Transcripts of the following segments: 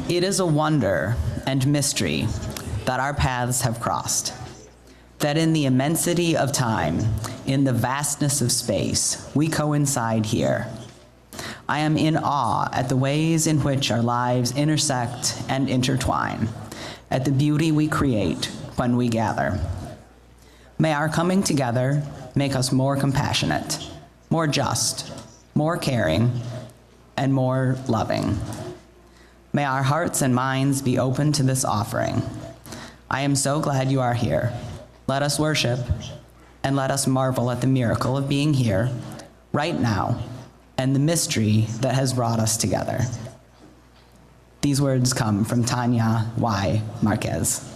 It is a wonder and mystery that our paths have crossed, that in the immensity of time, in the vastness of space, we coincide here. I am in awe at the ways in which our lives intersect and intertwine, at the beauty we create when we gather. May our coming together make us more compassionate, more just, more caring, and more loving. May our hearts and minds be open to this offering. I am so glad you are here. Let us worship, and let us marvel at the miracle of being here, right now, and the mystery that has brought us together. These words come from Tanya Y. Marquez.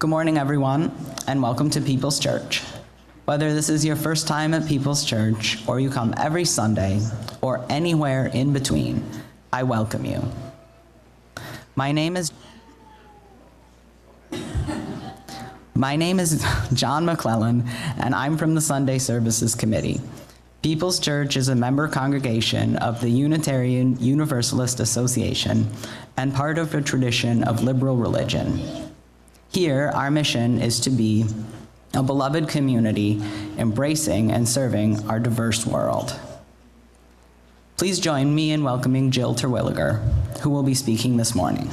Good morning, everyone, and welcome to People's Church. Whether this is your first time at People's Church, or you come every Sunday, or anywhere in between, I welcome you. My name is John McClellan, and I'm from the Sunday Services Committee. People's Church is a member congregation of the Unitarian Universalist Association and part of a tradition of liberal religion. Here, our mission is to be a beloved community embracing and serving our diverse world. Please join me in welcoming Jill Terwilliger, who will be speaking this morning.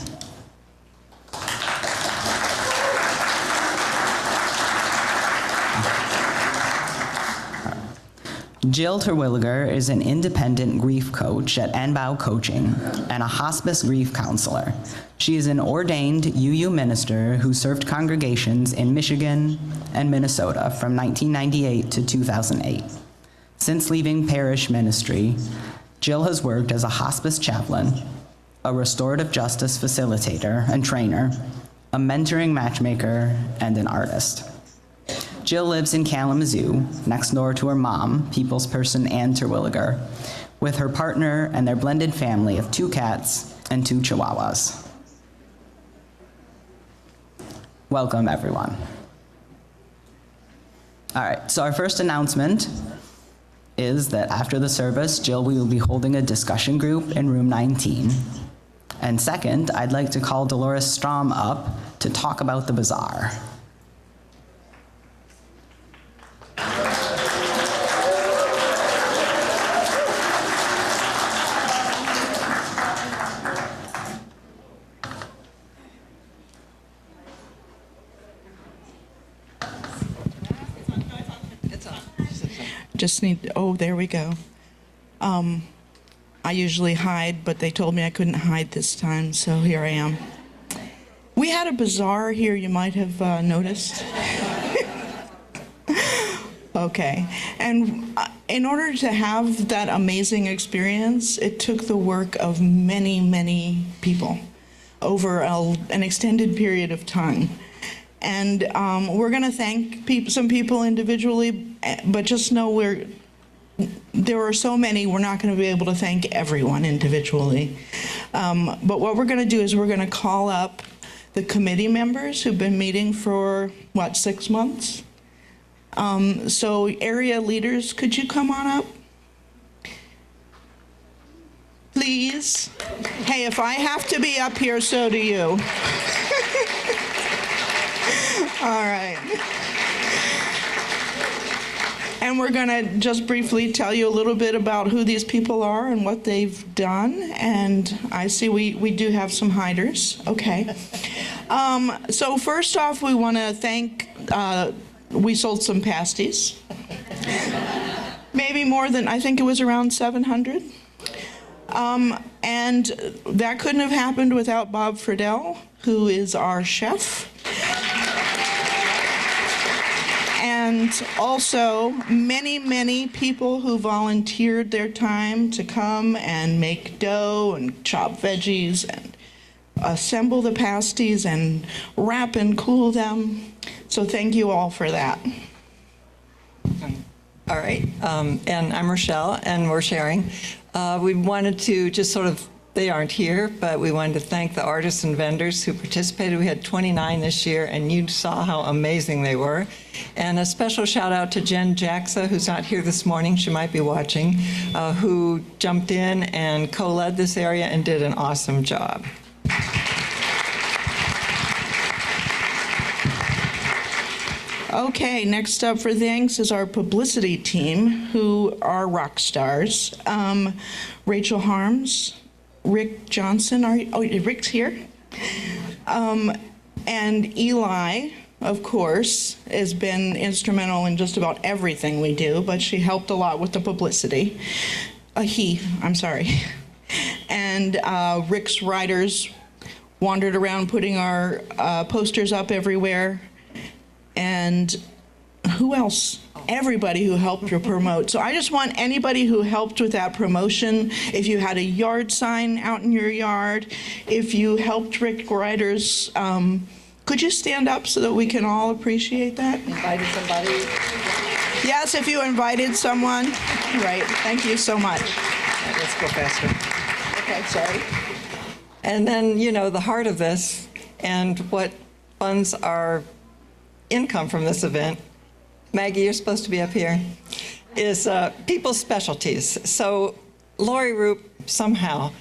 Jill Terwilliger is an independent grief coach at NBOW Coaching and a hospice grief counselor. She is an ordained UU minister who served congregations in Michigan and Minnesota from 1998 to 2008. Since leaving parish ministry, Jill has worked as a hospice chaplain, a restorative justice facilitator and trainer, a mentoring matchmaker, and an artist. Jill lives in Kalamazoo, next door to her mom, people's person Ann Terwilliger, with her partner and their blended family of 2 cats and 2 chihuahuas. Welcome, everyone. All right, so our first announcement is that after the service, Jill will be holding a discussion group in room 19. And second, I'd like to call Dolores Strom up to talk about the bazaar. Just need, oh, there we go. I usually hide, but they told me I couldn't hide this time, so here I am. We had a bazaar here, you might have noticed. Okay, and in order to have that amazing experience, it took the work of many, many people over an extended period of time. And we're going to thank some people individually, but just know there are so many, we're not going to be able to thank everyone individually. But what we're going to do is we're going to call up the committee members who've been meeting for, 6 months? So area leaders, could you come on up? Please. Hey, if I have to be up here, so do you. All right. And we're going to just briefly tell you a little bit about who these people are and what they've done. And I see we do have some hiders. Okay. So first off, we want to thank, we sold some pasties. Maybe more than, I think it was around 700. And that couldn't have happened without Bob Friedel, who is our chef. And also many, many people who volunteered their time to come and make dough and chop veggies and assemble the pasties and wrap and cool them. So thank you all for that. All right, and I'm Rochelle, and we're sharing. We wanted to just sort of They aren't here, but we wanted to thank the artists and vendors who participated. We had 29 this year, and you saw how amazing they were. And a special shout out to Jen Jacksa, who's not here this morning, she might be watching, who jumped in and co-led this area and did an awesome job. Okay, next up for thanks is our publicity team, who are rock stars. Rachel Harms, Rick Johnson, Rick's here. And Eli, of course, has been instrumental in just about everything we do, but she helped a lot with the publicity. I'm sorry. And Rick's writers wandered around putting our posters up everywhere. And who else? Everybody who helped to promote. So I just want anybody who helped with that promotion, if you had a yard sign out in your yard, if you helped Rick Riders, could you stand up so that we can all appreciate that? Invited somebody? Yes, if you invited someone. Right, thank you so much. Right, let's go faster. Okay, sorry. And then, you know, the heart of this and what funds our income from this event, Maggie, you're supposed to be up here, is people's specialties. So Lori Roop somehow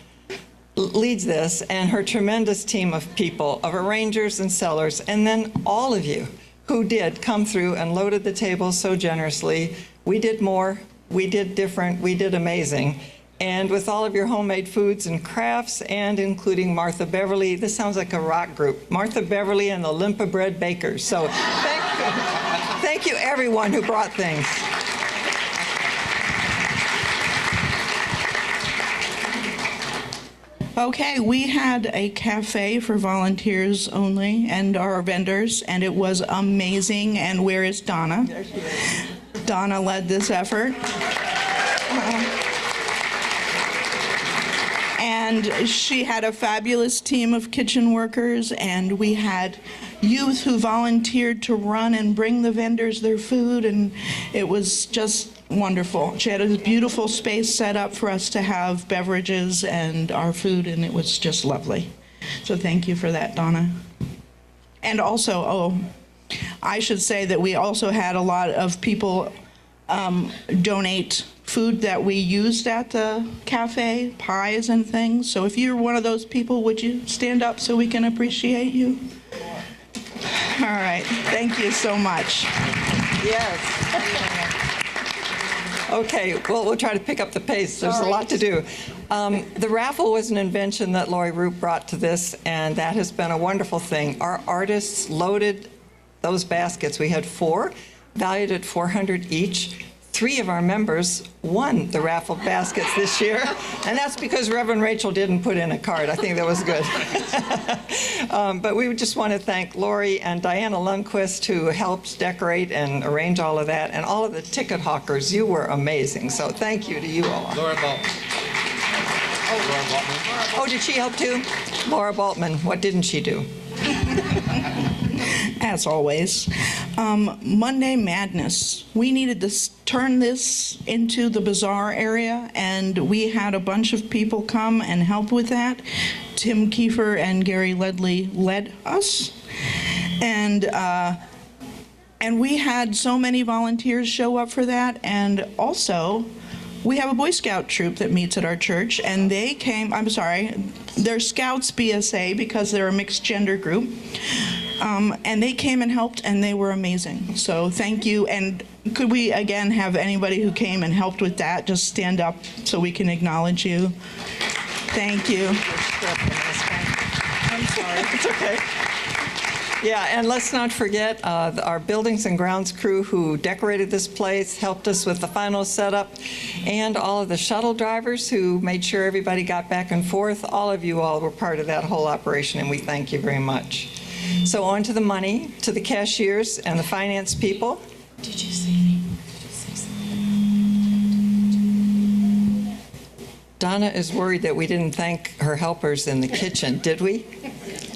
leads this, and her tremendous team of people, of arrangers and sellers, and then all of you who did come through and loaded the tables so generously. We did more, we did different, we did amazing. And with all of your homemade foods and crafts, and including Martha Beverly, this sounds like a rock group, Martha Beverly and the Limpa Bread Bakers. So thank you. Thank you everyone who brought things. Okay, we had a cafe for volunteers only and our vendors, and it was amazing. And where is Donna? There she is. Donna led this effort. And she had a fabulous team of kitchen workers, and we had youth who volunteered to run and bring the vendors their food, and it was just wonderful. She had a beautiful space set up for us to have beverages and our food, and it was just lovely. So thank you for that, Donna. And also, I should say that we also had a lot of people donate food that we used at the cafe, pies and things. So if you're one of those people, would you stand up so we can appreciate you? All right, thank you so much. Yes. Okay, well, we'll try to pick up the pace. There's a lot to do. The raffle was an invention that Lori Roop brought to this, and that has been a wonderful thing. Our artists loaded those baskets. We had 4, valued at $400 each. 3 of our members won the raffle baskets this year, and that's because Reverend Rachel didn't put in a card. I think that was good. But we just want to thank Lori and Diana Lundquist, who helped decorate and arrange all of that, and all of the ticket hawkers. You were amazing, so thank you to you all. Laura Baltman. Oh, did she help too? Laura Baltman, what didn't she do? As always. Monday Madness. We needed to turn this into the bazaar area, and we had a bunch of people come and help with that. Tim Kiefer and Gary Ledley led us. And we had so many volunteers show up for that. And also, we have a Boy Scout troop that meets at our church, and they came, they're Scouts BSA because they're a mixed gender group. And they came and helped, and they were amazing. So thank you. And could we, again, have anybody who came and helped with that just stand up so we can acknowledge you? Thank you. I'm sorry. It's okay. Yeah, and let's not forget our buildings and grounds crew who decorated this place, helped us with the final setup, and all of the shuttle drivers who made sure everybody got back and forth. All of you all were part of that whole operation, and we thank you very much. So on to the money, to the cashiers and the finance people. Did you say anything? Donna is worried that we didn't thank her helpers in the kitchen, did we?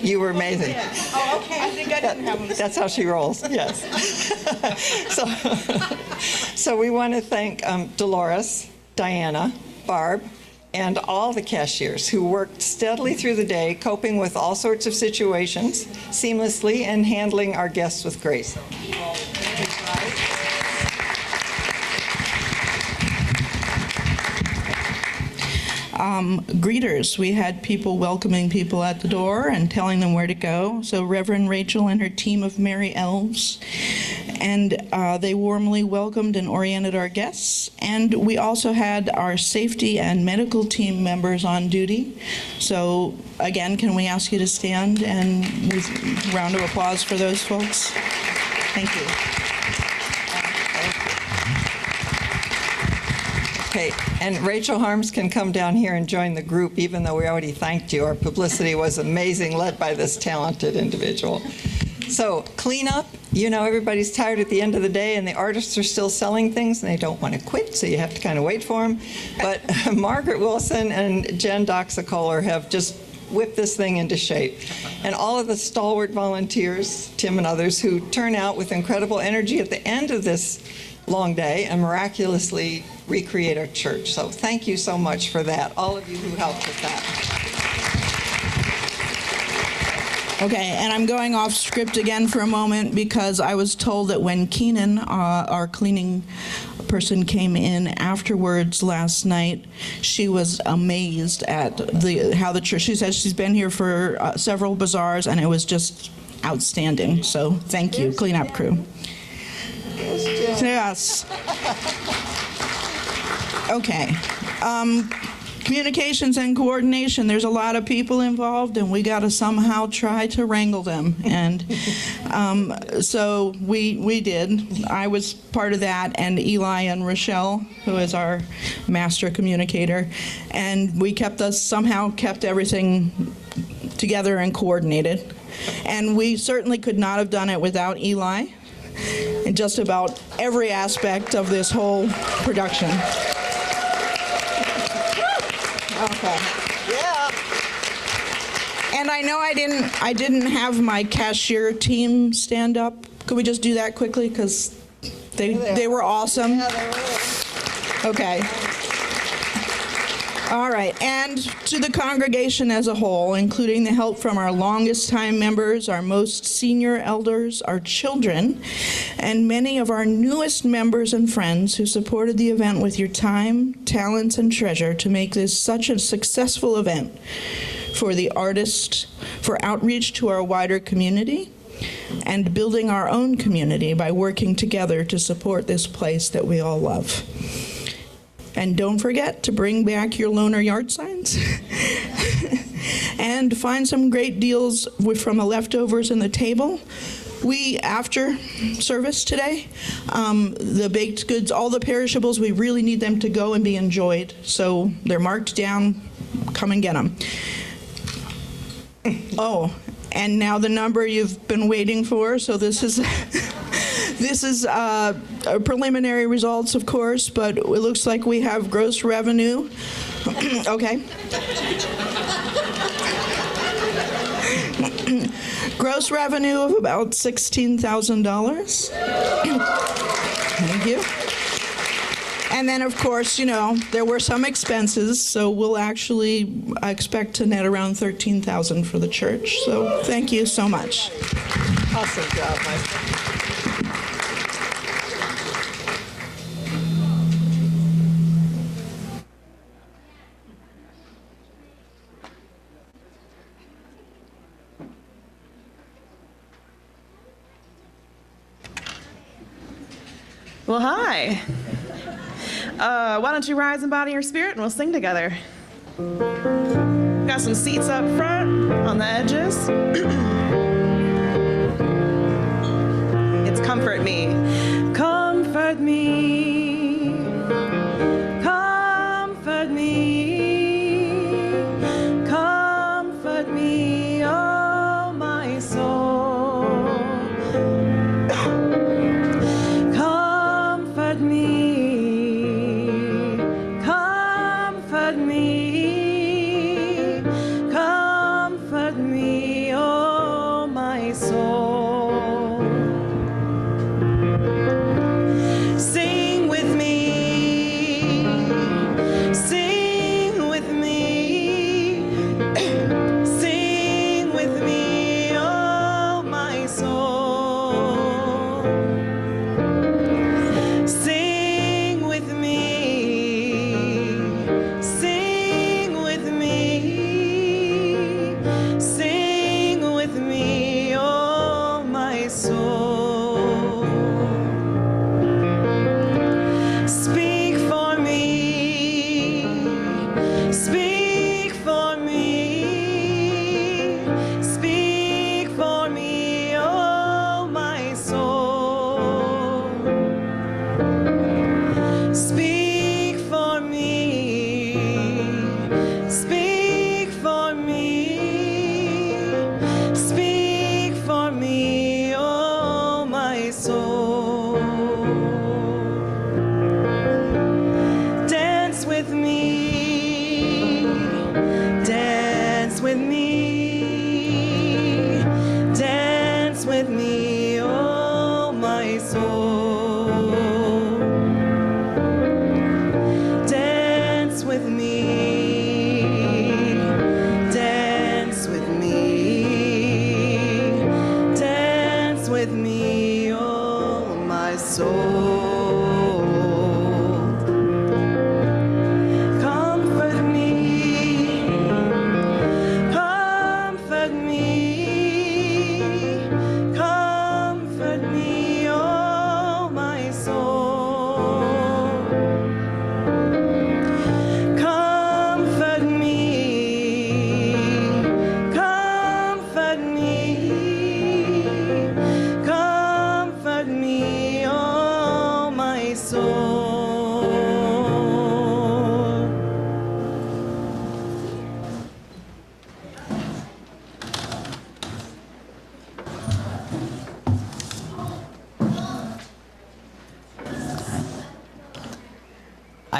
You were amazing. Oh, okay. I think I didn't have them. That's how she rolls, yes. So we want to thank Dolores, Diana, Barb, and all the cashiers who worked steadily through the day, coping with all sorts of situations seamlessly and handling our guests with grace. Greeters. We had people welcoming people at the door and telling them where to go. So Reverend Rachel and her team of Merry Elves, and they warmly welcomed and oriented our guests. And we also had our safety and medical team members on duty. So again, can we ask you to stand and with a round of applause for those folks? Thank you. Okay, and Rachel Harms can come down here and join the group, even though we already thanked you. Our publicity was amazing, led by this talented individual. So, cleanup. You know, everybody's tired at the end of the day, and the artists are still selling things, and they don't want to quit, so you have to kind of wait for them. But Margaret Wilson and Jen Doxa-Kohler have just whipped this thing into shape. And all of the stalwart volunteers, Tim and others, who turn out with incredible energy at the end of this long day and miraculously recreate our church. So thank you so much for that, all of you who helped with that. Okay, and I'm going off script again for a moment because I was told that when Keenan, our cleaning person, came in afterwards last night, she was amazed at how the church, she said she's been here for several bazaars and it was just outstanding. So thank you, cleanup crew. Yes. Okay. Communications and coordination. There's a lot of people involved, and we got to somehow try to wrangle them. And so we did. I was part of that, and Eli and Rochelle, who is our master communicator. And we somehow kept everything together and coordinated. And we certainly could not have done it without Eli in just about every aspect of this whole production. Okay. Yeah. And I know I didn't have my cashier team stand up. Could we just do that quickly? Because they were awesome. Yeah, they were. Okay. All right, and to the congregation as a whole, including the help from our longest time members, our most senior elders, our children, and many of our newest members and friends who supported the event with your time, talents, and treasure to make this such a successful event for the artists, for outreach to our wider community, and building our own community by working together to support this place that we all love. And don't forget to bring back your loaner yard signs and find some great deals from the leftovers in the table. We, after service today, the baked goods, all the perishables, we really need them to go and be enjoyed. So they're marked down. Come and get them. Oh, and now the number you've been waiting for. So this is... This is preliminary results, of course, but it looks like we have gross revenue. Okay. Gross revenue of about $16,000. Thank you. And then, of course, you know, there were some expenses, so we'll actually expect to net around $13,000 for the church. So thank you so much. Awesome job, my friend. Well, hi. Why don't you rise in body or spirit and we'll sing together. Got some seats up front on the edges. It's Comfort Me. Comfort me. Comfort me. Comfort me, oh my soul. Comfort me, comfort me, comfort me, oh my soul. Sing with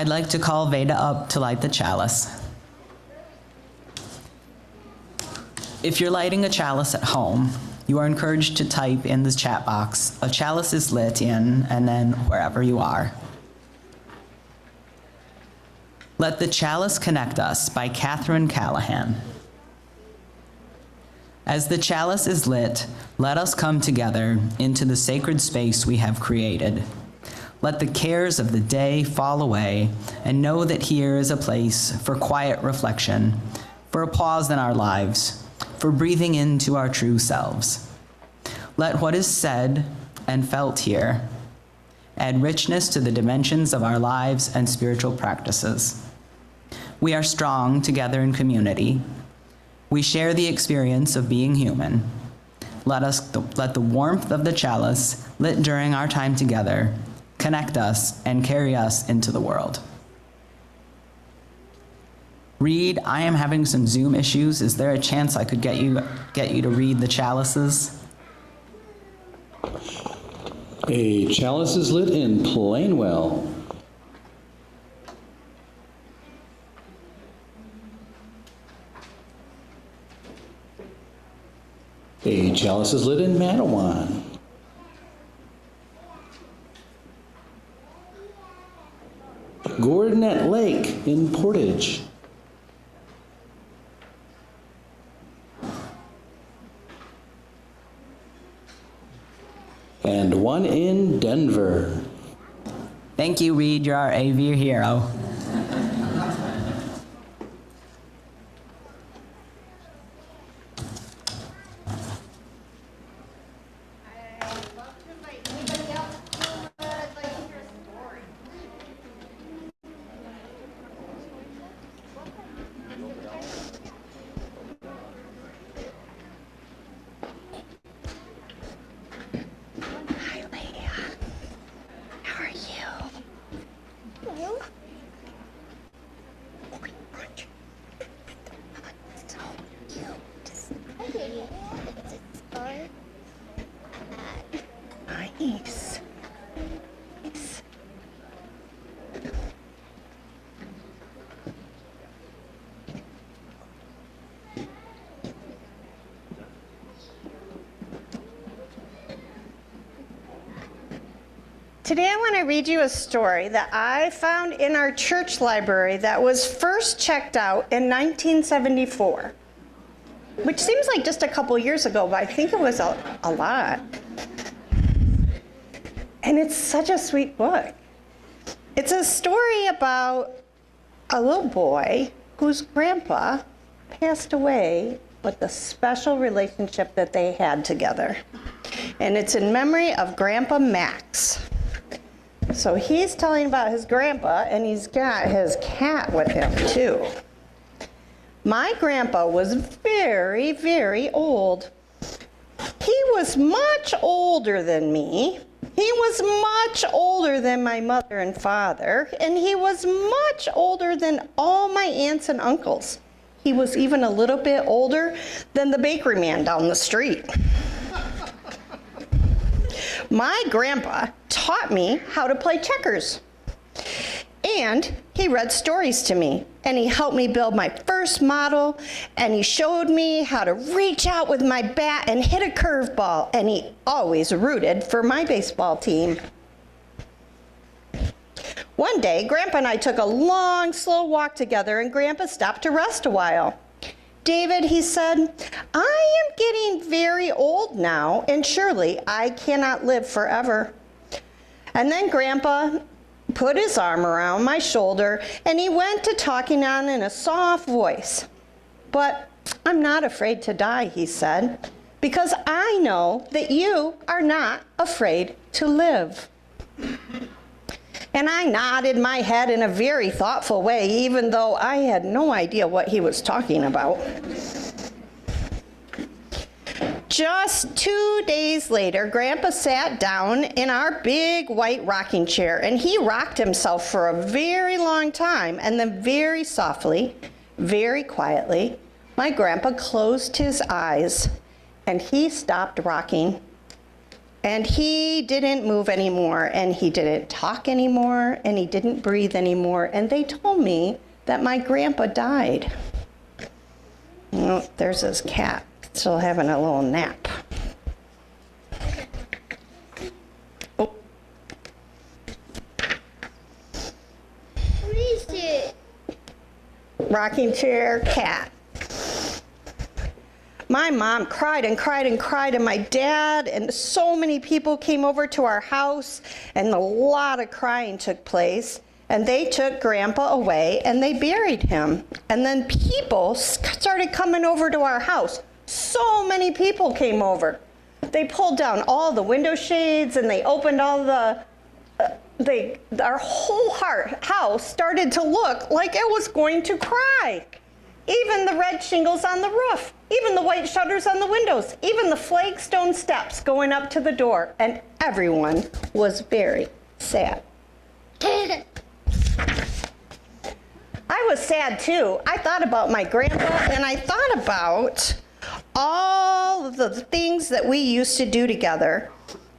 I'd like to call Veda up to light the chalice. If you're lighting a chalice at home, you are encouraged to type in the chat box, "A chalice is lit in," and then wherever you are. Let the Chalice Connect Us by Catherine Callahan. As the chalice is lit, let us come together into the sacred space we have created. Let the cares of the day fall away and know that here is a place for quiet reflection, for a pause in our lives, for breathing into our true selves. Let what is said and felt here add richness to the dimensions of our lives and spiritual practices. We are strong together in community. We share the experience of being human. Let the warmth of the chalice, lit during our time together, connect us and carry us into the world. Reed, I am having some Zoom issues. Is there a chance I could get you to read the chalices? A chalice is lit in Plainwell. A chalice is lit in Mattawan. Gordonette Lake in Portage. And one in Denver. Thank you, Reed. You're our AV hero. Nice. Today I want to read you a story that I found in our church library that was first checked out in 1974, which seems like just a couple years ago, but I think it was a lot. And it's such a sweet book. It's a story about a little boy whose grandpa passed away with the special relationship that they had together. And it's in memory of Grandpa Max. So he's telling about his grandpa, and he's got his cat with him too. My grandpa was very, very old. He was much older than me. He was much older than my mother and father, and he was much older than all my aunts and uncles. He was even a little bit older than the bakery man down the street. My grandpa taught me how to play checkers. And he read stories to me, and he helped me build my first model, and he showed me how to reach out with my bat and hit a curveball, and he always rooted for my baseball team. One day, Grandpa and I took a long, slow walk together, and Grandpa stopped to rest a while. "David," he said, "I am getting very old now, and surely I cannot live forever." And then Grandpa put his arm around my shoulder, and he went to talking on in a soft voice. "But I'm not afraid to die," he said, "because I know that you are not afraid to live." And I nodded my head in a very thoughtful way, even though I had no idea what he was talking about. Just 2 days later, Grandpa sat down in our big white rocking chair, and he rocked himself for a very long time, and then very softly, very quietly, my grandpa closed his eyes, and he stopped rocking. And he didn't move anymore, and he didn't talk anymore, and he didn't breathe anymore. And they told me that my grandpa died. Oh, there's his cat, still having a little nap. Oh. What is it? Rocking chair, cat. My mom cried and cried and cried, and my dad and so many people came over to our house, and a lot of crying took place. And they took Grandpa away and they buried him. And then people started coming over to our house. So many people came over. They pulled down all the window shades and they opened all the, our whole house started to look like it was going to cry. Even the red shingles on the roof, even the white shutters on the windows, even the flagstone steps going up to the door. And everyone was very sad. I was sad too. I thought about my grandpa and I thought about all of the things that we used to do together.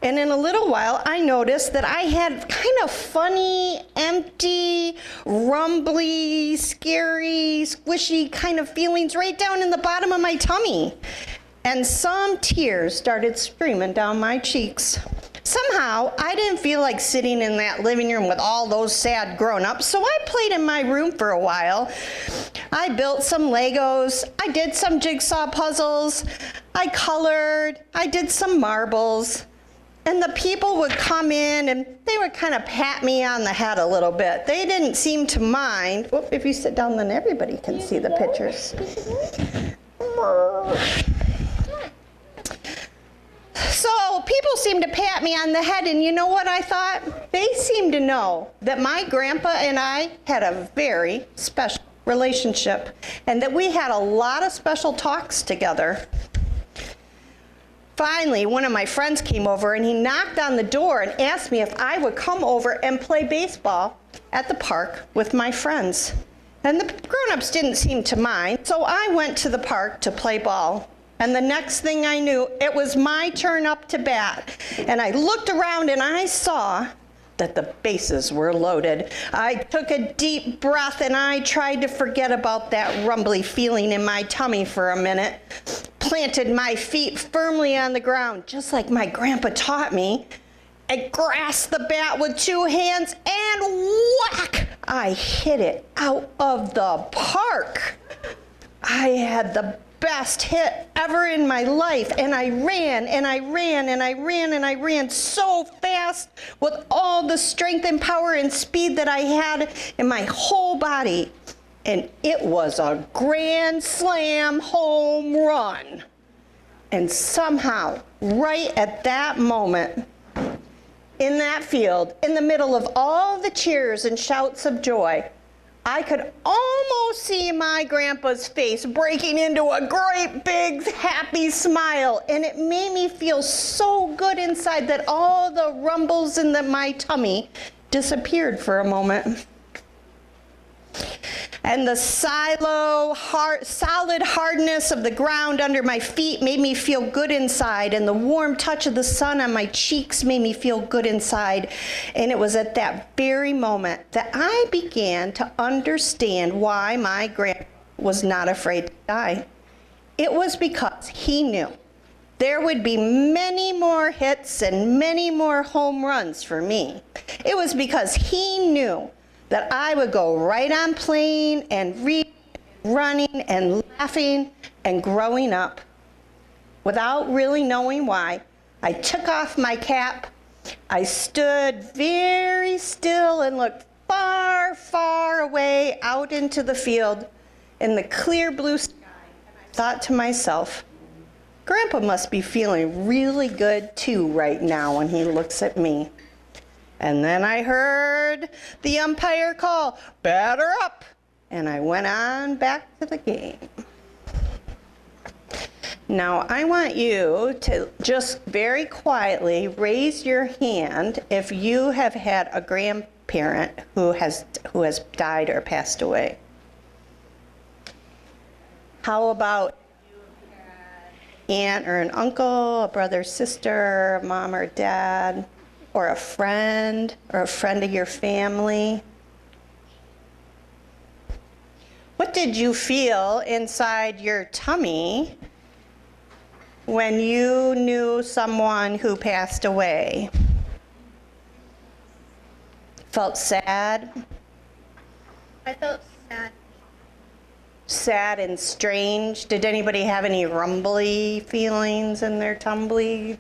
And in a little while, I noticed that I had kind of funny, empty, rumbly, scary, squishy kind of feelings right down in the bottom of my tummy. And some tears started streaming down my cheeks. Somehow, I didn't feel like sitting in that living room with all those sad grown-ups, so I played in my room for a while. I built some Legos, I did some jigsaw puzzles, I colored, I did some marbles, and the people would come in and they would kind of pat me on the head a little bit. They didn't seem to mind. Well, if you sit down, then everybody can see the pictures. So people seemed to pat me on the head, and you know what I thought? They seemed to know that my grandpa and I had a very special relationship, and that we had a lot of special talks together. Finally, one of my friends came over, and he knocked on the door and asked me if I would come over and play baseball at the park with my friends. And the grown-ups didn't seem to mind, so I went to the park to play ball. And the next thing I knew, it was my turn up to bat. And I looked around and I saw that the bases were loaded. I took a deep breath and I tried to forget about that rumbly feeling in my tummy for a minute. Planted my feet firmly on the ground, just like my grandpa taught me. I grasped the bat with two hands and whack! I hit it out of the park. I had the best hit ever in my life, and I ran and I ran and I ran and I ran so fast with all the strength and power and speed that I had in my whole body, and it was a grand slam home run. And somehow, right at that moment, in that field, in the middle of all the cheers and shouts of joy, I could almost see my grandpa's face breaking into a great big happy smile, and it made me feel so good inside that all the rumbles in my tummy disappeared for a moment. And the solid hardness of the ground under my feet made me feel good inside, and the warm touch of the sun on my cheeks made me feel good inside. And it was at that very moment that I began to understand why my grandpa was not afraid to die. It was because he knew there would be many more hits and many more home runs for me. It was because he knew that I would go right on playing and reading, running and laughing and growing up. Without really knowing why, I took off my cap, I stood very still and looked far, far away out into the field in the clear blue sky, and I thought to myself, Grandpa must be feeling really good too right now when he looks at me. And then I heard the umpire call, "Batter up," and I went on back to the game. Now I want you to just very quietly raise your hand if you have had a grandparent who has died or passed away. How about aunt or an uncle, a brother, sister, a mom or dad, or a friend of your family? What did you feel inside your tummy when you knew someone who passed away? Felt sad? I felt sad. Sad and strange? Did anybody have any rumbly feelings in their tummies?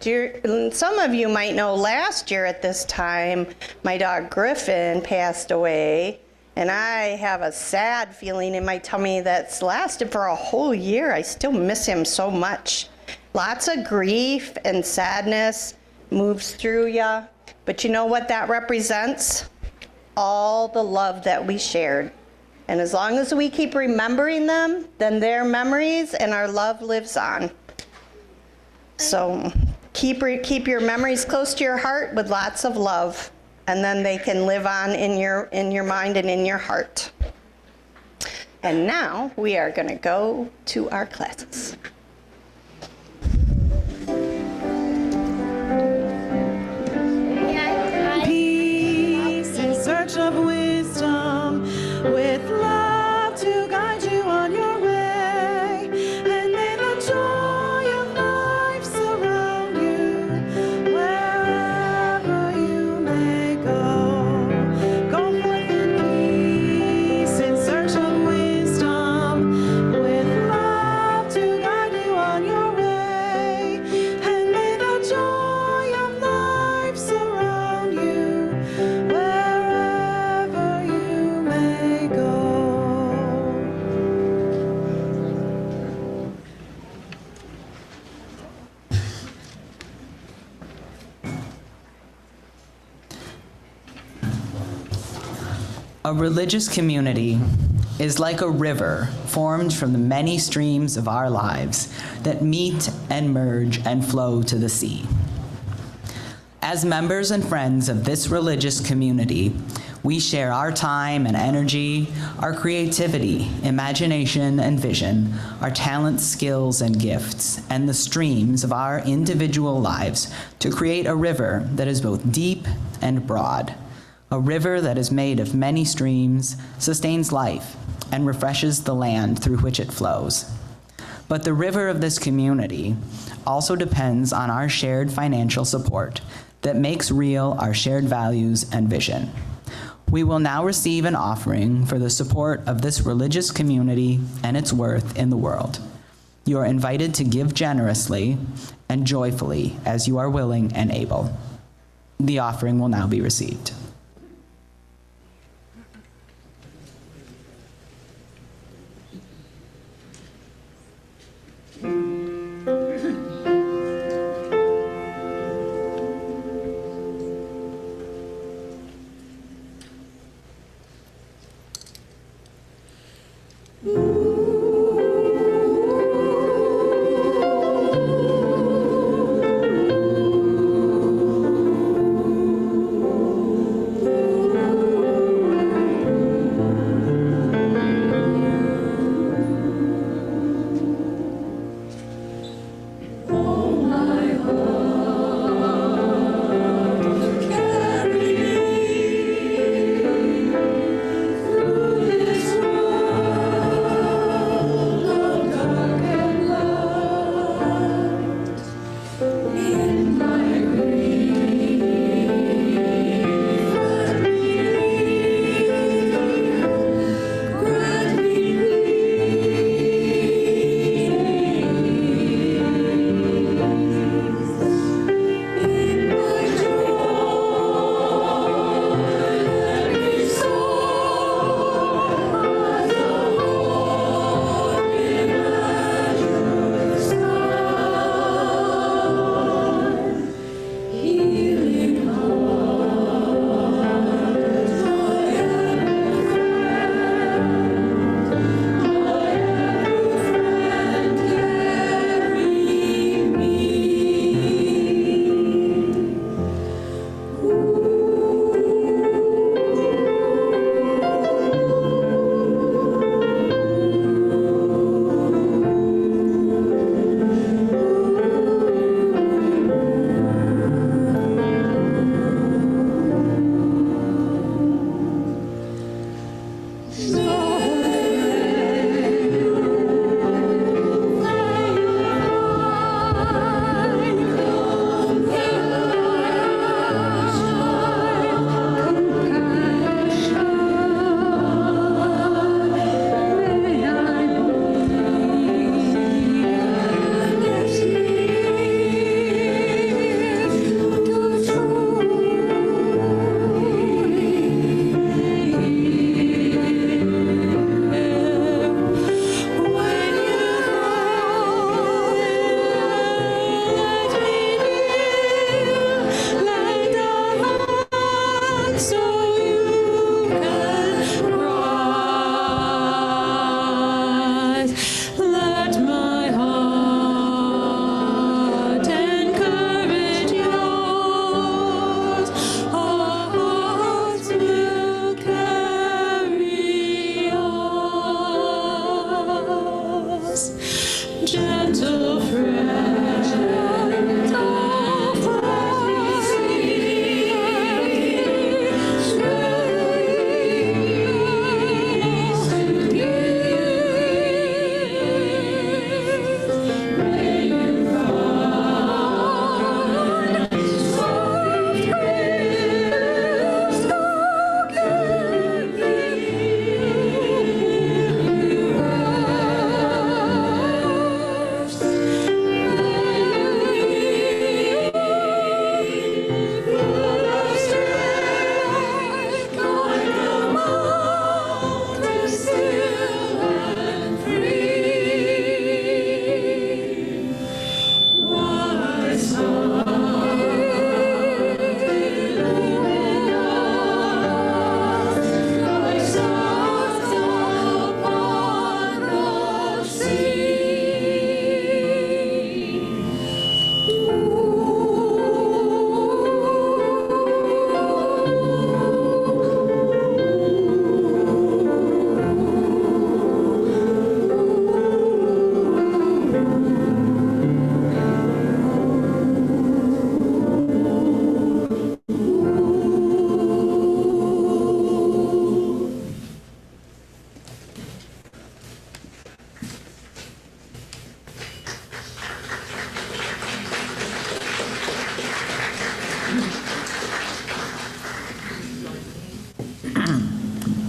Some of you might know last year at this time, my dog Griffin passed away, and I have a sad feeling in my tummy that's lasted for a whole year. I still miss him so much. Lots of grief and sadness moves through you, but you know what that represents? All the love that we shared. And as long as we keep remembering them, then their memories and our love lives on. So keep your memories close to your heart with lots of love, and then they can live on in your mind and in your heart. And now we are going to go to our classes. Peace in search of wisdom, with love to guide you on your way, and may the joy of life surround you wherever you may go. Go forth in peace in search of wisdom, with love to guide you on your way, and may the joy of life surround you wherever you may go. A religious community is like a river formed from the many streams of our lives that meet and merge and flow to the sea. As members and friends of this religious community, we share our time and energy, our creativity, imagination and vision, our talents, skills, and gifts, and the streams of our individual lives to create a river that is both deep and broad. A river that is made of many streams, sustains life, and refreshes the land through which it flows. But the river of this community also depends on our shared financial support that makes real our shared values and vision. We will now receive an offering for the support of this religious community and its worth in the world. You are invited to give generously and joyfully as you are willing and able. The offering will now be received.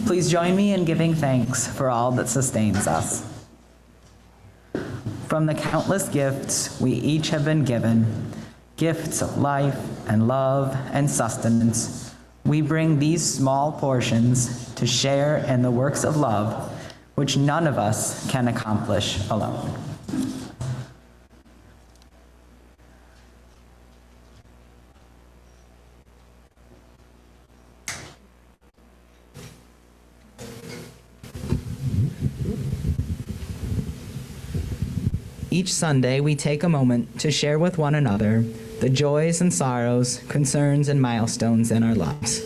Please join me in giving thanks for all that sustains us. From the countless gifts we each have been given, gifts of life and love and sustenance, we bring these small portions to share in the works of love which none of us can accomplish alone. Each Sunday, we take a moment to share with one another the joys and sorrows, concerns and milestones in our lives.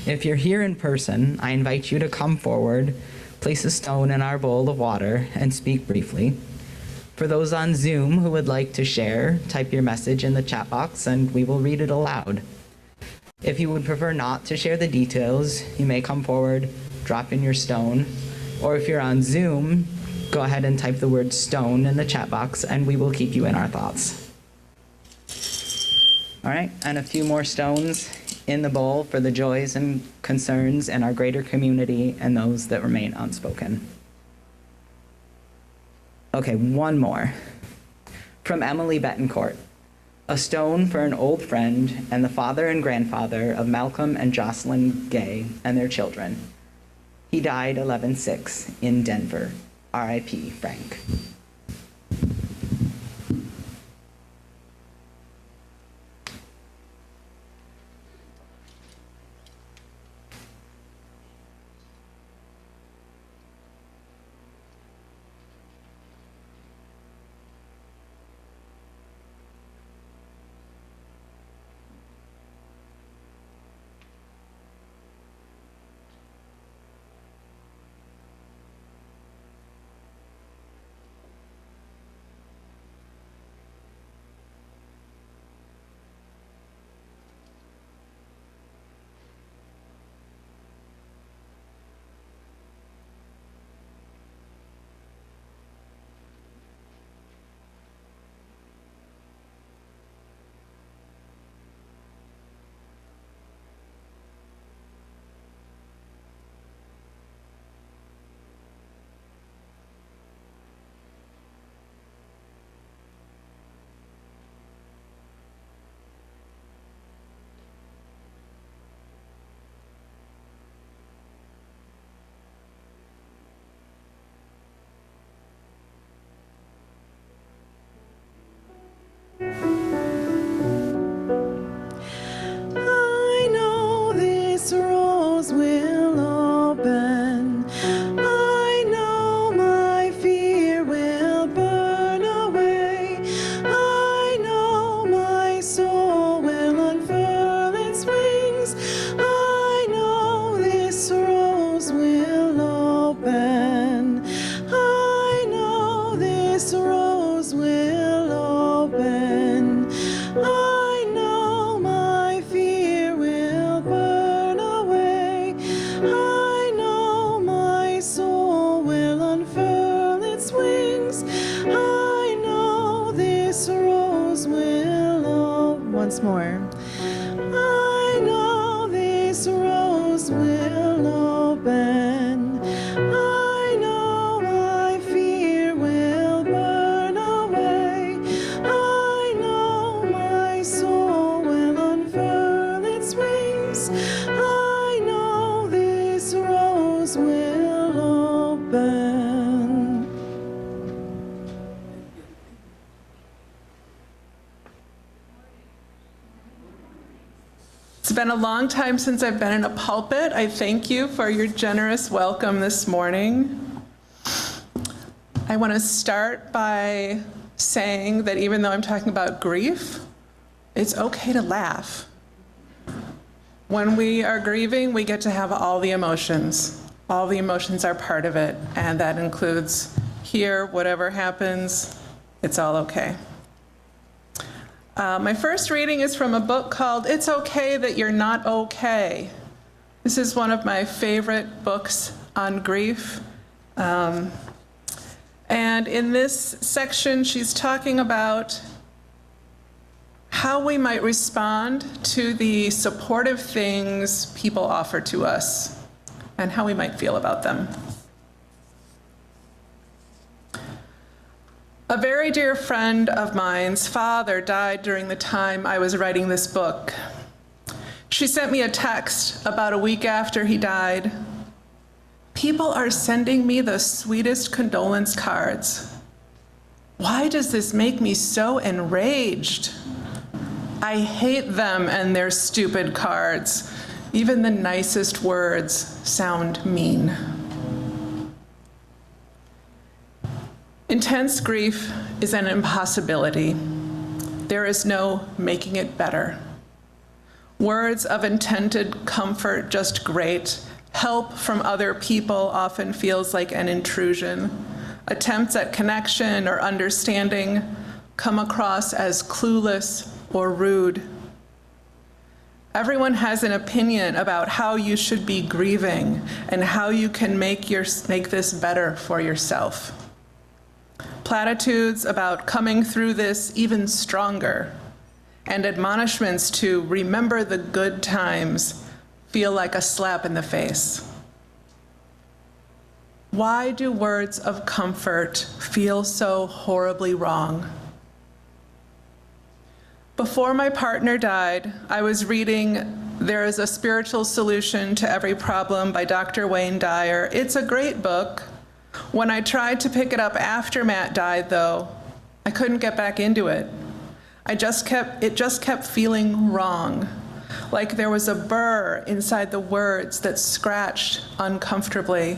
If you're here in person, I invite you to come forward, place a stone in our bowl of water, and speak briefly. For those on Zoom who would like to share, type your message in the chat box and we will read it aloud. If you would prefer not to share the details, you may come forward, drop in your stone, or if you're on Zoom, go ahead and type the word stone in the chat box and we will keep you in our thoughts. All right, and a few more stones in the bowl for the joys and concerns in our greater community and those that remain unspoken. Okay, one more. From Emily Betancourt. A stone for an old friend and the father and grandfather of Malcolm and Jocelyn Gay and their children. He died 11/6 in Denver. R.I.P. Frank. I know this rose will open. I know my fear will burn away. I know my soul will unfurl its wings. I know this rose will open. I know this rose will open. I know my fear will burn away. I know my soul will unfurl its wings. I know this rose will open. Once more. I know this rose will open. I know my fear will burn away. I know my soul will unfurl its wings. I know this rose will open. It's been a long time since I've been in a pulpit. I thank you for your generous welcome this morning. I want to start by saying that even though I'm talking about grief, it's okay to laugh. When we are grieving, we get to have all the emotions. All the emotions are part of it, and that includes here, whatever happens, it's all okay. My first reading is from a book called It's Okay That You're Not Okay. This is one of my favorite books on grief. And in this section, she's talking about how we might respond to the supportive things people offer to us and how we might feel about them. A very dear friend of mine's father died during the time I was writing this book. She sent me a text about a week after he died. People are sending me the sweetest condolence cards. Why does this make me so enraged? I hate them and their stupid cards. Even the nicest words sound mean. Intense grief is an impossibility. There is no making it better. Words of intended comfort just grate. Help from other people often feels like an intrusion. Attempts at connection or understanding come across as clueless or rude. Everyone has an opinion about how you should be grieving and how you can make this better for yourself. Platitudes about coming through this even stronger and admonishments to remember the good times feel like a slap in the face. Why do words of comfort feel so horribly wrong? Before my partner died, I was reading There is a Spiritual Solution to Every Problem by Dr. Wayne Dyer. It's a great book. When I tried to pick it up after Matt died, though, I couldn't get back into it. It just kept feeling wrong, like there was a burr inside the words that scratched uncomfortably.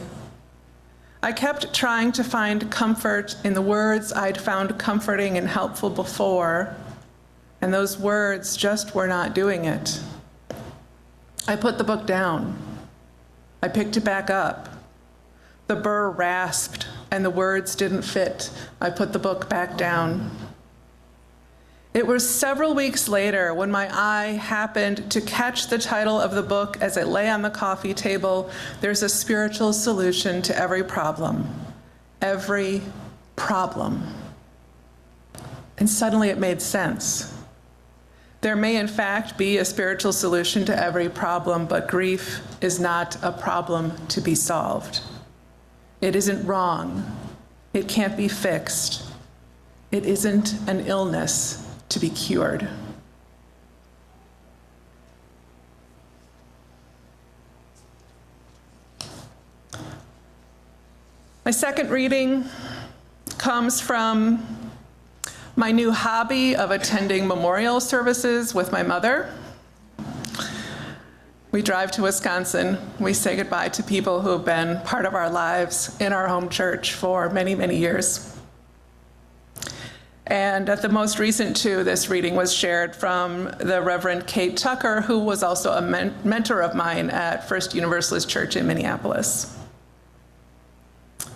I kept trying to find comfort in the words I'd found comforting and helpful before, and those words just were not doing it. I put the book down. I picked it back up. The burr rasped, and the words didn't fit. I put the book back down. It was several weeks later when my eye happened to catch the title of the book as it lay on the coffee table. There's a spiritual solution to every problem. Every problem. And suddenly it made sense. There may in fact be a spiritual solution to every problem, but grief is not a problem to be solved. It isn't wrong. It can't be fixed. It isn't an illness to be cured. My second reading comes from my new hobby of attending memorial services with my mother. We drive to Wisconsin. We say goodbye to people who have been part of our lives in our home church for many, many years. And at the most recent two, this reading was shared from the Reverend Kate Tucker, who was also a mentor of mine at First Universalist Church in Minneapolis.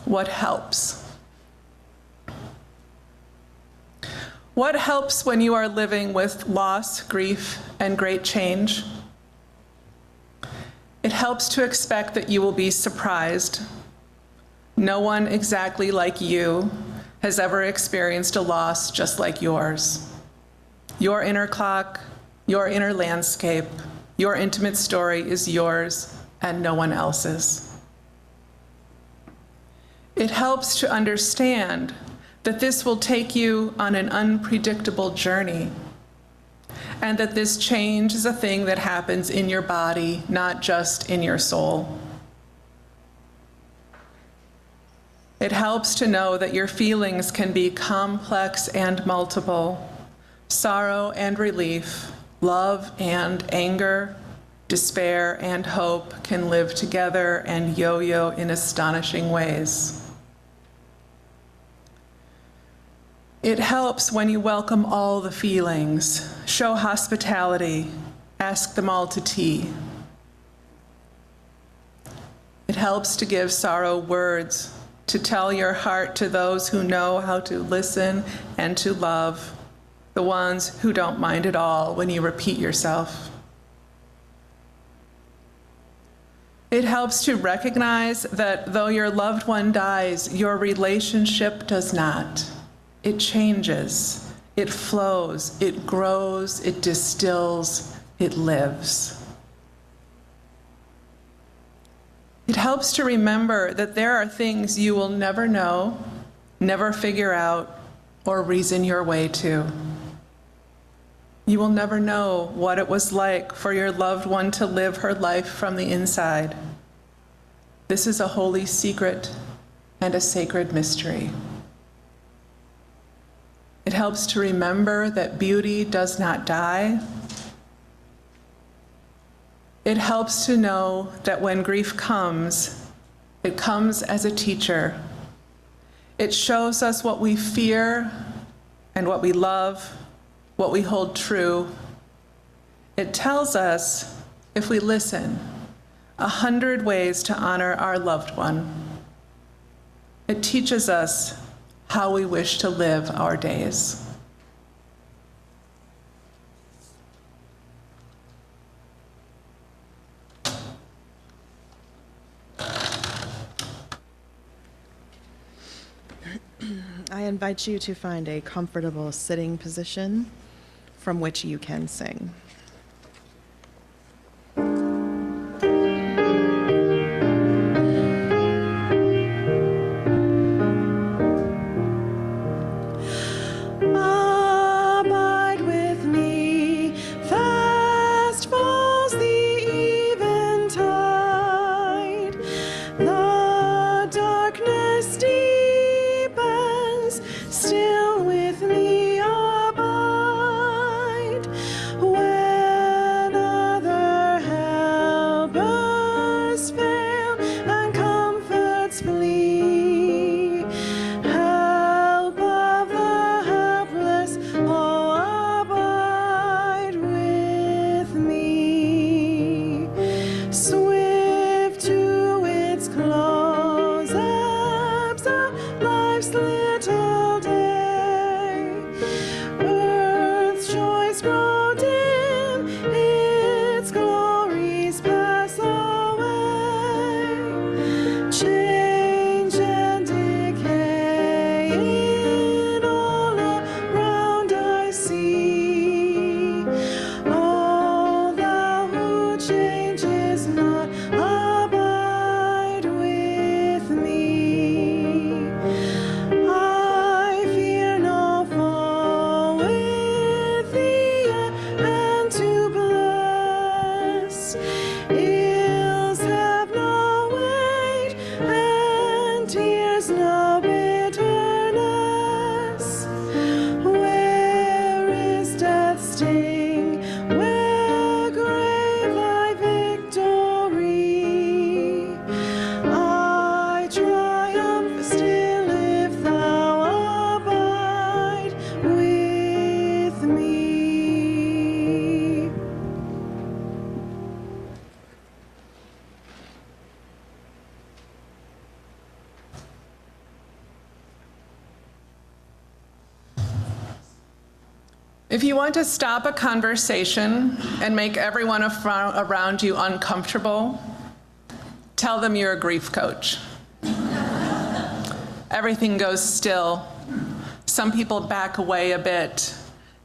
What helps? What helps when you are living with loss, grief, and great change? It helps to expect that you will be surprised. No one exactly like you has ever experienced a loss just like yours. Your inner clock, your inner landscape, your intimate story is yours and no one else's. It helps to understand that this will take you on an unpredictable journey, and that this change is a thing that happens in your body, not just in your soul. It helps to know that your feelings can be complex and multiple. Sorrow and relief, love and anger, despair and hope can live together and yo-yo in astonishing ways. It helps when you welcome all the feelings, show hospitality, ask them all to tea. It helps to give sorrow words, to tell your heart to those who know how to listen and to love, the ones who don't mind at all when you repeat yourself. It helps to recognize that though your loved one dies, your relationship does not. It changes. It flows, it grows, it distills, it lives. It helps to remember that there are things you will never know, never figure out, or reason your way to. You will never know what it was like for your loved one to live her life from the inside. This is a holy secret and a sacred mystery. It helps to remember that beauty does not die. It helps to know that when grief comes, it comes as a teacher. It shows us what we fear and what we love, what we hold true. It tells us, if we listen, 100 ways to honor our loved one. It teaches us how we wish to live our days. I invite you to find a comfortable sitting position from which you can sing. Abide with me, fast falls the eventide. The darkness deepens, still with me abide. When other helpers fail and comforts flee, help of the helpless, oh, abide with me. Swift to its close ebbs out life's little day. Earth's joys grow dim, its glories pass away. Change and decay in all around I see. O thou who changes not, abide with me. I fear no foe with thee and to bless. Ills have no weight and tears no bitterness. Where is death's sting? Where grave thy victory? I triumph still if thou abide with me. If you want to stop a conversation and make everyone around you uncomfortable, tell them you're a grief coach. Everything goes still. Some people back away a bit.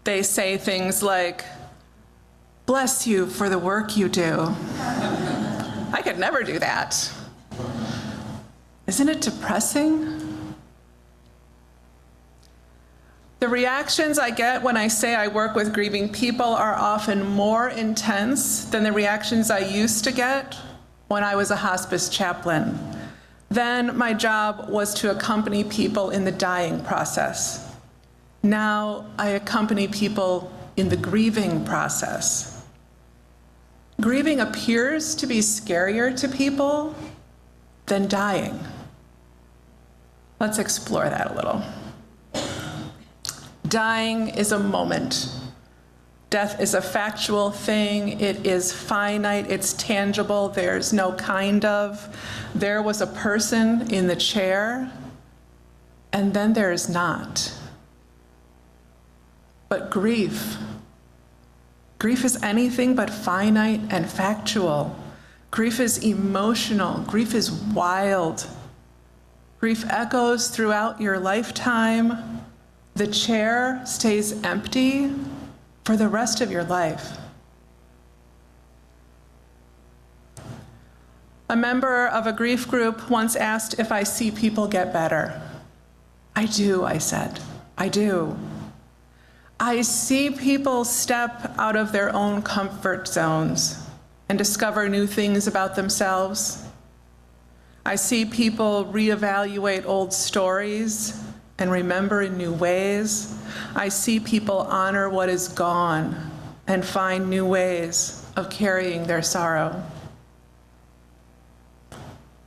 They say things like, "Bless you for the work you do." I could never do that. Isn't it depressing? The reactions I get when I say I work with grieving people are often more intense than the reactions I used to get when I was a hospice chaplain. Then my job was to accompany people in the dying process. Now I accompany people in the grieving process. Grieving appears to be scarier to people than dying. Let's explore that a little. Dying is a moment. Death is a factual thing. It is finite. It's tangible. There's no kind of. There was a person in the chair, and then there is not. But grief is anything but finite and factual. Grief is emotional. Grief is wild. Grief echoes throughout your lifetime. the chair stays empty for the rest of your life. A member of a grief group once asked if I see people get better. I do, I said. I do. I see people step out of their own comfort zones and discover new things about themselves. I see people reevaluate old stories and remember in new ways. I see people honor what is gone and find new ways of carrying their sorrow.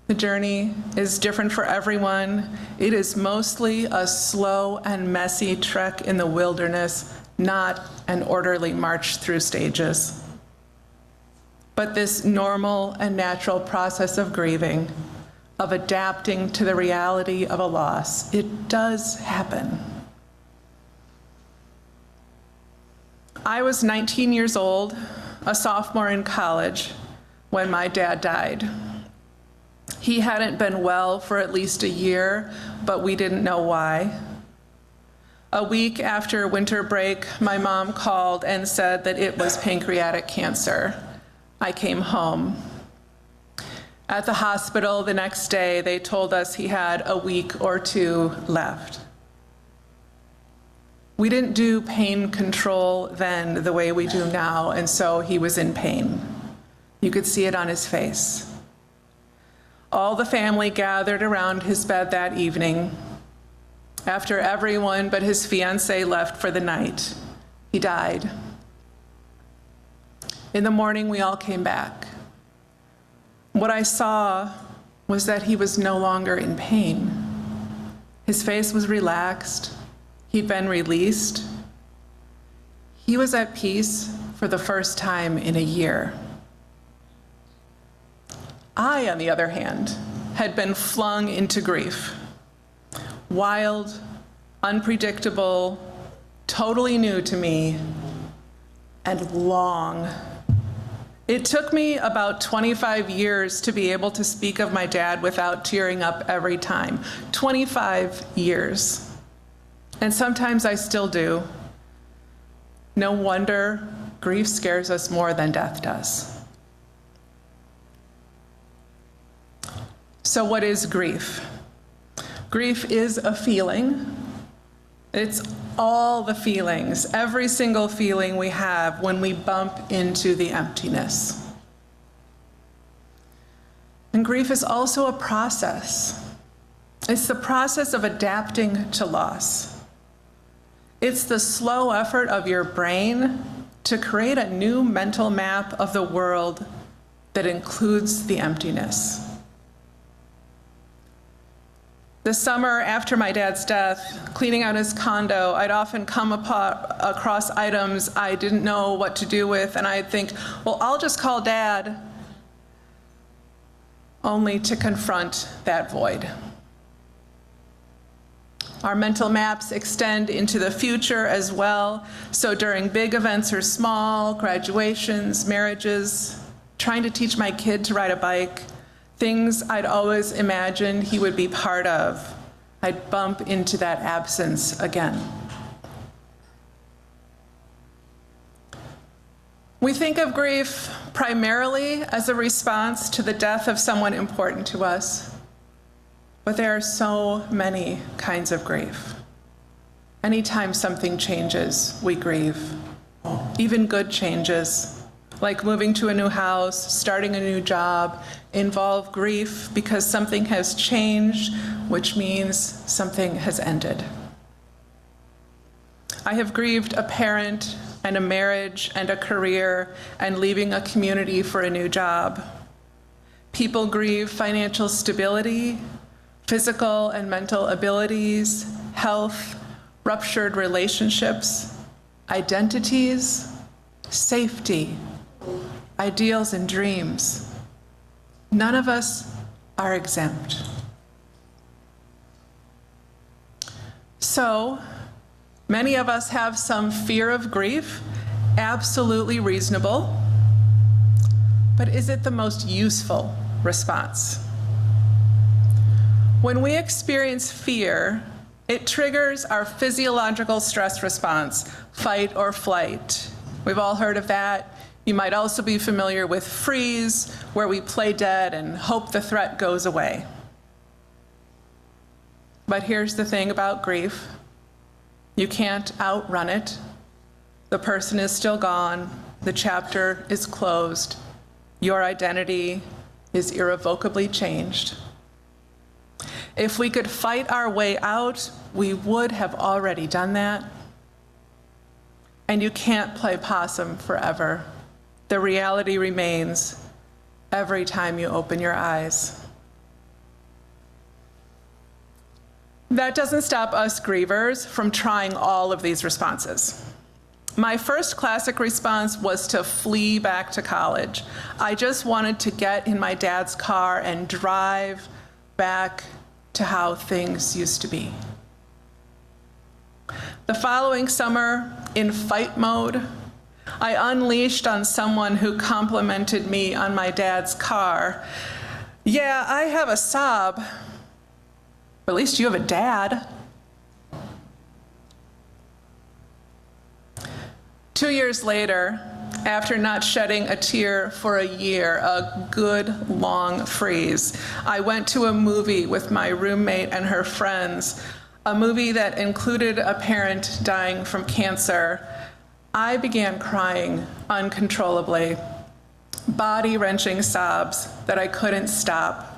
The journey is different for everyone. It is mostly a slow and messy trek in the wilderness, not an orderly march through stages. But this normal and natural process of grieving, of adapting to the reality of a loss, it does happen. I was 19 years old, a sophomore in college, when my dad died. He hadn't been well for at least a year, but we didn't know why. A week after winter break, my mom called and said that it was pancreatic cancer. I came home. At the hospital the next day, they told us he had a week or two left. We didn't do pain control then the way we do now, and so he was in pain. You could see it on his face. All the family gathered around his bed that evening. After everyone but his fiancée left for the night, he died. In the morning, we all came back. What I saw was that he was no longer in pain. His face was relaxed. He'd been released. He was at peace for the first time in a year. I, on the other hand, had been flung into grief. Wild, unpredictable, totally new to me, and long. It took me about 25 years to be able to speak of my dad without tearing up every time. 25 years. And sometimes I still do. No wonder grief scares us more than death does. So what is grief? Grief is a feeling. It's all the feelings, every single feeling we have when we bump into the emptiness. And grief is also a process. It's the process of adapting to loss. It's the slow effort of your brain to create a new mental map of the world that includes the emptiness. The summer after my dad's death, cleaning out his condo, I'd often come across items I didn't know what to do with, and I'd think, well, I'll just call Dad, only to confront that void. Our mental maps extend into the future as well, so during big events or small, graduations, marriages, trying to teach my kid to ride a bike, things I'd always imagined he would be part of, I'd bump into that absence again. We think of grief primarily as a response to the death of someone important to us, but there are so many kinds of grief. Anytime something changes, we grieve. Even good changes, like moving to a new house, starting a new job, involve grief because something has changed, which means something has ended. I have grieved a parent and a marriage and a career and leaving a community for a new job. People grieve financial stability, physical and mental abilities, health, ruptured relationships, identities, safety, ideals and dreams. None of us are exempt. So, many of us have some fear of grief, absolutely reasonable, but is it the most useful response? When we experience fear, It triggers our physiological stress response, fight or flight. We've all heard of that. You might also be familiar with freeze, where we play dead and hope the threat goes away. But here's the thing about grief. You can't outrun it. The person is still gone. The chapter is closed. Your identity is irrevocably changed. If we could fight our way out, we would have already done that. And you can't play possum forever. The reality remains every time you open your eyes. That doesn't stop us grievers from trying all of these responses. My first classic response was to flee back to college. I just wanted to get in my dad's car and drive back to how things used to be. The following summer, in fight mode, I unleashed on someone who complimented me on my dad's car. Yeah, I have a Saab, but at least you have a dad. 2 years later, after not shedding a tear for a year, a good long freeze, I went to a movie with my roommate and her friends, a movie that included a parent dying from cancer. I began crying uncontrollably, body-wrenching sobs that I couldn't stop.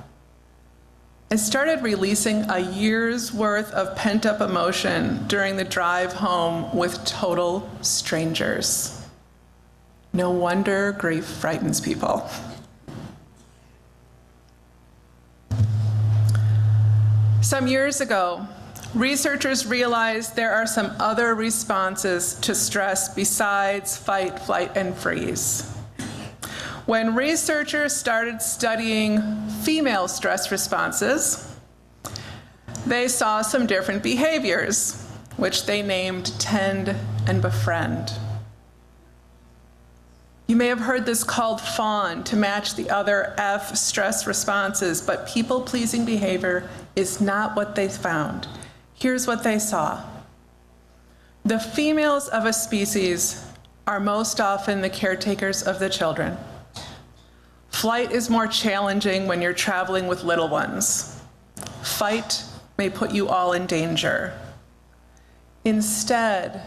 I started releasing a year's worth of pent-up emotion during the drive home with total strangers. No wonder grief frightens people. Some years ago, researchers realized there are some other responses to stress besides fight, flight, and freeze. When researchers started studying female stress responses, they saw some different behaviors, which they named tend and befriend. You may have heard this called fawn to match the other F stress responses, but people-pleasing behavior is not what they found. Here's what they saw. The females of a species are most often the caretakers of the children. Flight is more challenging when you're traveling with little ones. Fight may put you all in danger. Instead,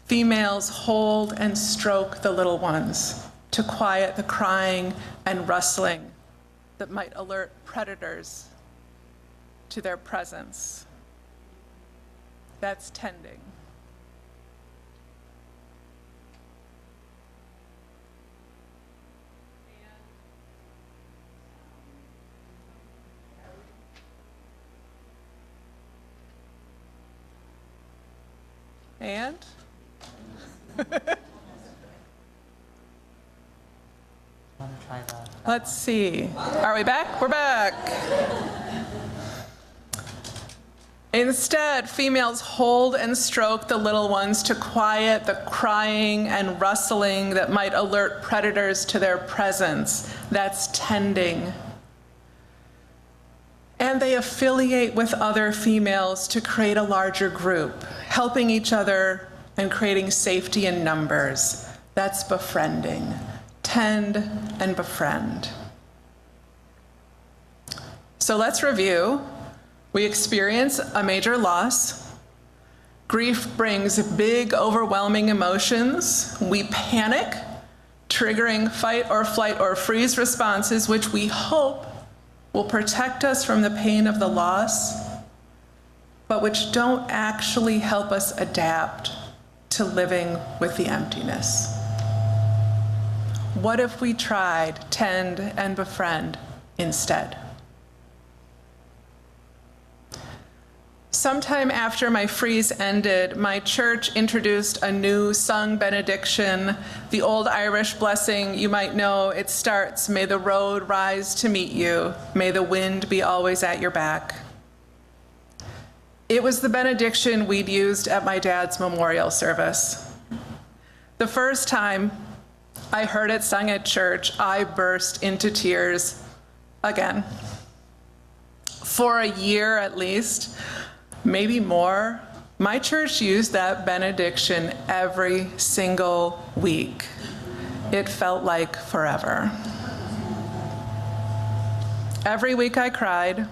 females hold and stroke the little ones to quiet the crying and rustling that might alert predators to their presence. That's tending. And? Let's see. Are we back? We're back. Instead, females hold and stroke the little ones to quiet the crying and rustling that might alert predators to their presence. That's tending. And they affiliate with other females to create a larger group, helping each other and creating safety in numbers. That's befriending. Tend and befriend. So let's review. We experience a major loss. Grief brings big, overwhelming emotions. We panic, triggering fight or flight or freeze responses, which we hope will protect us from the pain of the loss, but which don't actually help us adapt to living with the emptiness. What if we tried tend and befriend instead? Sometime after my freeze ended, my church introduced a new sung benediction, the old Irish blessing. You might know it starts, "May the road rise to meet you, may the wind be always at your back." It was the benediction we'd used at my dad's memorial service. The first time I heard it sung at church, I burst into tears again. For a year at least, maybe more. My church used that benediction every single week. It felt like forever. Every week I cried.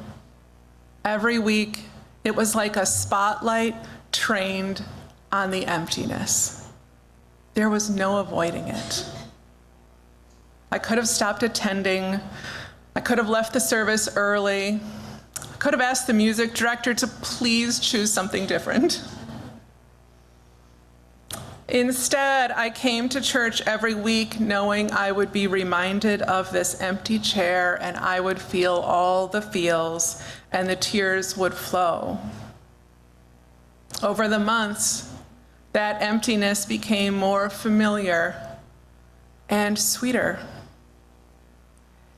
Every week it was like a spotlight trained on the emptiness. There was no avoiding it. I could have stopped attending. I could have left the service early. I could have asked the music director to please choose something different. Instead, I came to church every week knowing I would be reminded of this empty chair, and I would feel all the feels and the tears would flow. Over the months, that emptiness became more familiar and sweeter.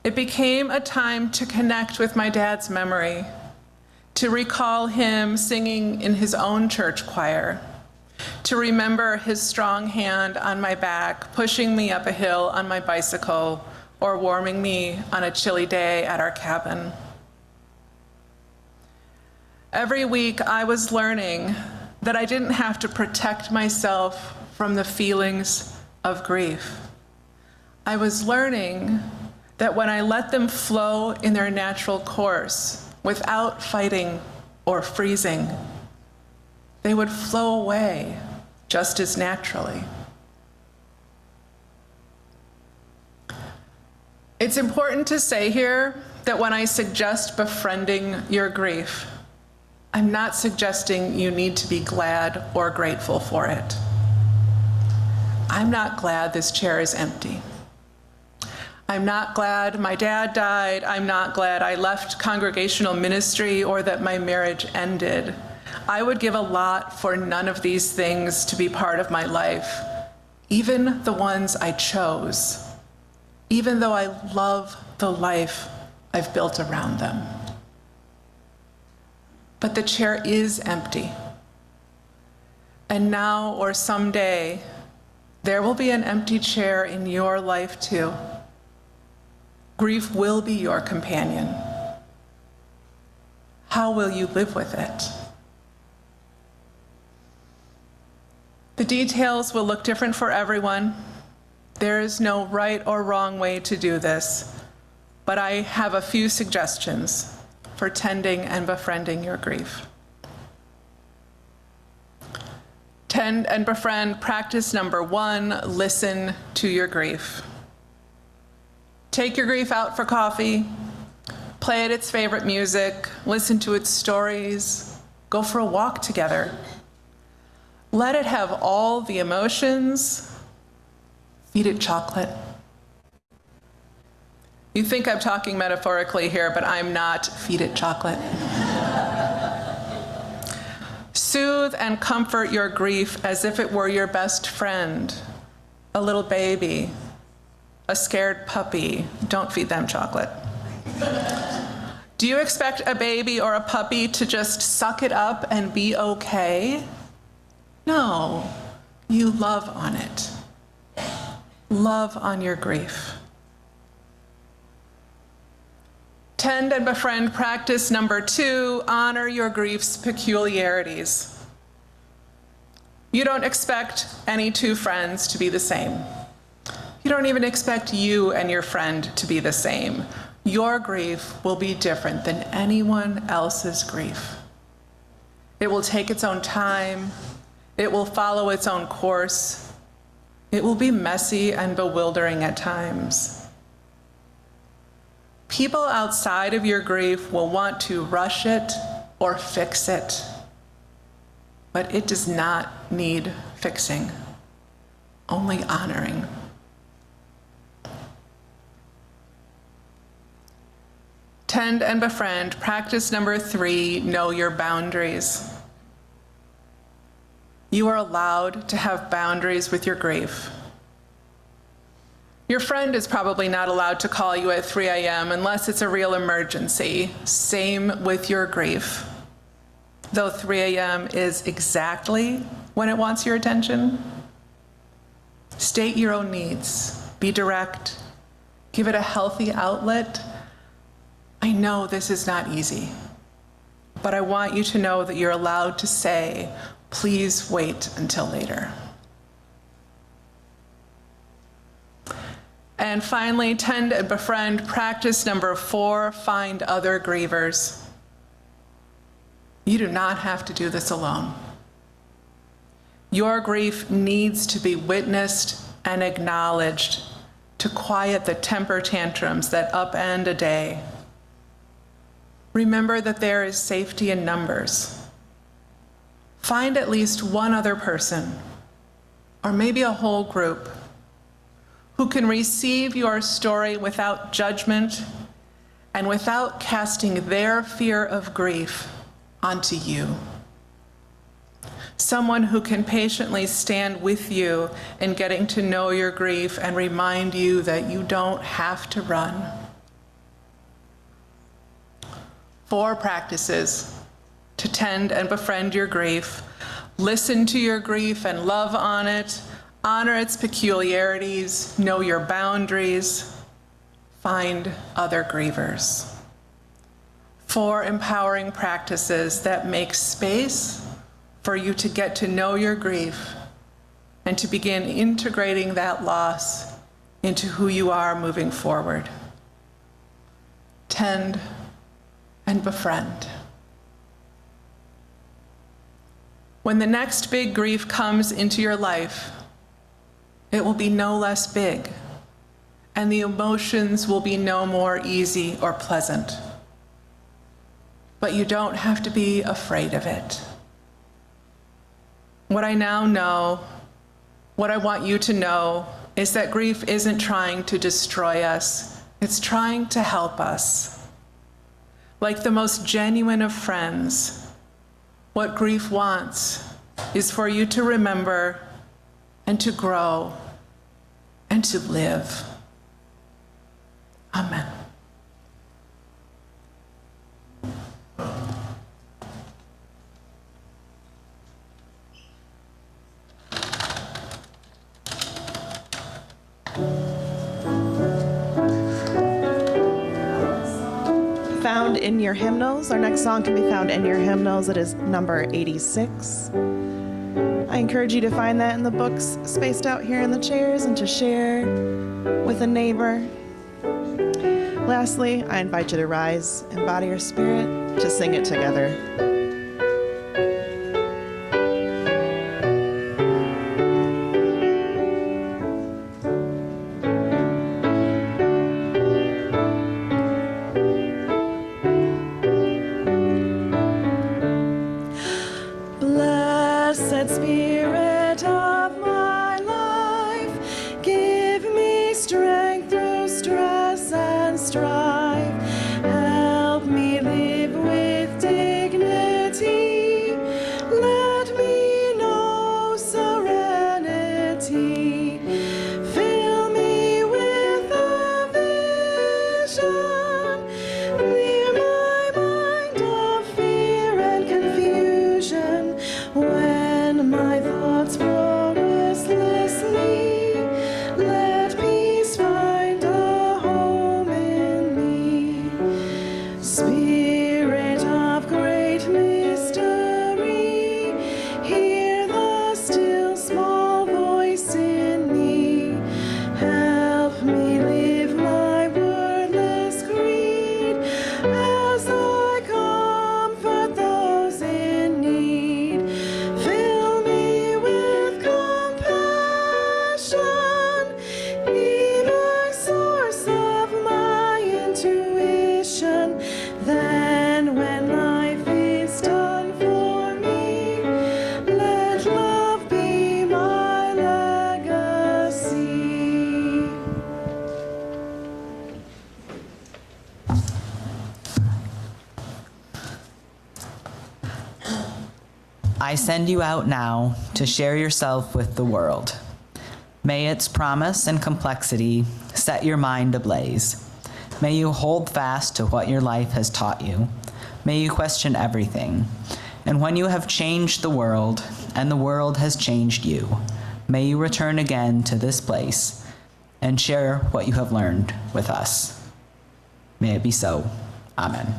It became a time to connect with my dad's memory, to recall him singing in his own church choir, to remember his strong hand on my back, pushing me up a hill on my bicycle, or warming me on a chilly day at our cabin. Every week I was learning that I didn't have to protect myself from the feelings of grief. I was learning that when I let them flow in their natural course, without fighting or freezing, they would flow away just as naturally. It's important to say here that when I suggest befriending your grief, I'm not suggesting you need to be glad or grateful for it. I'm not glad this chair is empty. I'm not glad my dad died. I'm not glad I left congregational ministry or that my marriage ended. I would give a lot for none of these things to be part of my life, even the ones I chose, even though I love the life I've built around them. But the chair is empty. And now or someday, there will be an empty chair in your life too. Grief will be your companion. How will you live with it? The details will look different for everyone. There is no right or wrong way to do this, but I have a few suggestions for tending and befriending your grief. Tend and befriend practice number 1, listen to your grief. Take your grief out for coffee, play it its favorite music, listen to its stories, go for a walk together. Let it have all the emotions, feed it chocolate. You think I'm talking metaphorically here, but I'm not. Feed it chocolate. Soothe and comfort your grief as if it were your best friend, a little baby, a scared puppy. Don't feed them chocolate. Do you expect a baby or a puppy to just suck it up and be okay? No, you love on it. Love on your grief. Tend and befriend practice number 2, honor your grief's peculiarities. You don't expect any two friends to be the same. You don't even expect you and your friend to be the same. Your grief will be different than anyone else's grief. It will take its own time. It will follow its own course. It will be messy and bewildering at times. People outside of your grief will want to rush it or fix it, but it does not need fixing, only honoring. Tend and befriend practice number 3, know your boundaries. You are allowed to have boundaries with your grief. Your friend is probably not allowed to call you at 3 a.m. unless it's a real emergency. Same with your grief. Though 3 a.m. is exactly when it wants your attention. State your own needs. Be direct. Give it a healthy outlet. I know this is not easy, but I want you to know that you're allowed to say, please wait until later. And finally, tend and befriend practice number 4, find other grievers. You do not have to do this alone. Your grief needs to be witnessed and acknowledged to quiet the temper tantrums that upend a day. Remember that there is safety in numbers. Find at least one other person, or maybe a whole group, who can receive your story without judgment and without casting their fear of grief onto you. Someone who can patiently stand with you in getting to know your grief and remind you that you don't have to run. 4 practices to tend and befriend your grief. Listen to your grief and love on it. Honor its peculiarities. Know your boundaries. Find other grievers. 4 empowering practices that make space for you to get to know your grief and to begin integrating that loss into who you are moving forward. Tend and befriend. When the next big grief comes into your life, it will be no less big, and the emotions will be no more easy or pleasant. But you don't have to be afraid of it. What I now know, what I want you to know, is that grief isn't trying to destroy us. It's trying to help us. Like the most genuine of friends, what grief wants is for you to remember and to grow and to live. Amen. Found in your hymnals. Our next song can be found in your hymnals. It is number 86. I encourage you to find that in the books spaced out here in the chairs and to share with a neighbor. Lastly, I invite you to rise and body your spirit to sing it together. Blessed Spirit of my life, give me strength through stress and strife. Help me live with dignity. Let me know serenity. Fill me with a vision. Clear my mind of fear and confusion. When my thoughts flow restlessly, let peace find a home in me. Spirit of great mystery, hear the still small voice in me. Help me live my wordless creed as I comfort those in need. Fill me with compassion, be the source of my intuition. Then when life is done for me, let love be my legacy. I send you out now to share yourself with the world. May its promise and complexity set your mind ablaze. May you hold fast to what your life has taught you. May you question everything. And when you have changed the world, and the world has changed you, may you return again to this place and share what you have learned with us. May it be so. Amen.